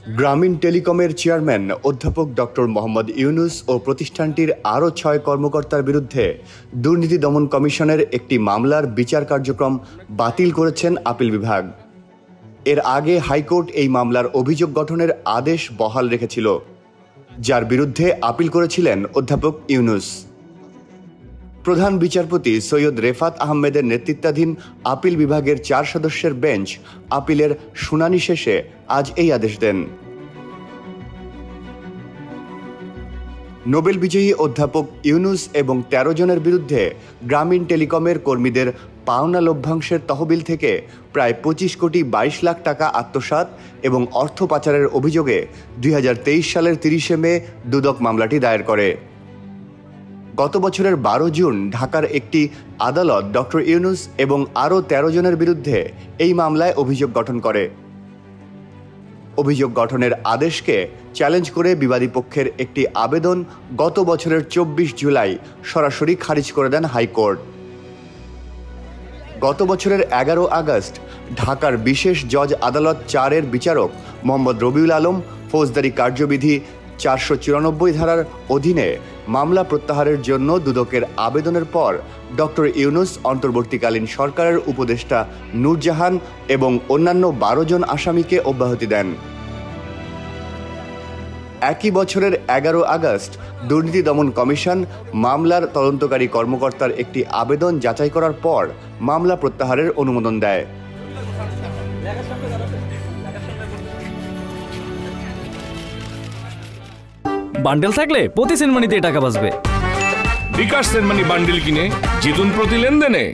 গ্রামীণ টেলিকমের চেয়ারম্যান অধ্যাপক ডক্টর মোহাম্মদ ইউনুস ও প্রতিষ্ঠানটির আরও ৬ কর্মকর্তার বিরুদ্ধে দুর্নীতি দমন কমিশনের একটি মামলার বিচার কার্যক্রম বাতিল করেছেন আপিল বিভাগ। এর আগে হাইকোর্ট এই মামলার অভিযোগ গঠনের আদেশ বহাল রেখেছিল, যার বিরুদ্ধে আপিল করেছিলেন অধ্যাপক ইউনুস। প্রধান বিচারপতি সৈয়দ রেফাত আহমেদের নেতৃত্বাধীন আপিল বিভাগের ৪ সদস্যের বেঞ্চ আপিলের শুনানি শেষে আজ এই আদেশ দেন। নোবেল বিজয়ী অধ্যাপক ইউনুস এবং ১৩ জনের বিরুদ্ধে গ্রামীণ টেলিকমের কর্মীদের পাওনা লভ্যাংশের তহবিল থেকে প্রায় ২৫ কোটি ২২ লাখ টাকা আত্মসাৎ এবং অর্থ পাচারের অভিযোগে ২০২৩ সালের ৩০শে মে দুদক মামলাটি দায়ের করে। গত বছরের ১২ জুন ঢাকার একটি আদালত ডক্টর ইউনুস এবং আরও ১৩ জনের বিরুদ্ধে এই মামলায় অভিযোগ গঠন করে। অভিযোগ গঠনের আদেশকে চ্যালেঞ্জ করে বিবাদী পক্ষের একটি আবেদন গত বছরের ২৪ জুলাই সরাসরি খারিজ করে দেন হাইকোর্ট। গত বছরের ১১ আগস্ট ঢাকার বিশেষ জজ আদালত ৪-এর বিচারক মোহাম্মদ রবিউল আলম ফৌজদারি কার্যবিধি ৪৯৪ ধারার অধীনে মামলা প্রত্যাহারের জন্য দুদকের আবেদনের পর ডক্টর ইউনুস অন্তর্বর্তীকালীন সরকারের উপদেষ্টা নূরজাহান এবং অন্যান্য ১২ জন আসামিকে অব্যাহতি দেন। একই বছরের ১১ আগস্ট দুর্নীতি দমন কমিশন মামলার তদন্তকারী কর্মকর্তার একটি আবেদন যাচাই করার পর মামলা প্রত্যাহারের অনুমোদন দেয়। বান্ডেল থাকলে প্রতি সেনমানিতে টাকা বাঁচবে। বিকাশ সেনমানি বান্ডেল কিনে জিতুন প্রতি লেনদেনে।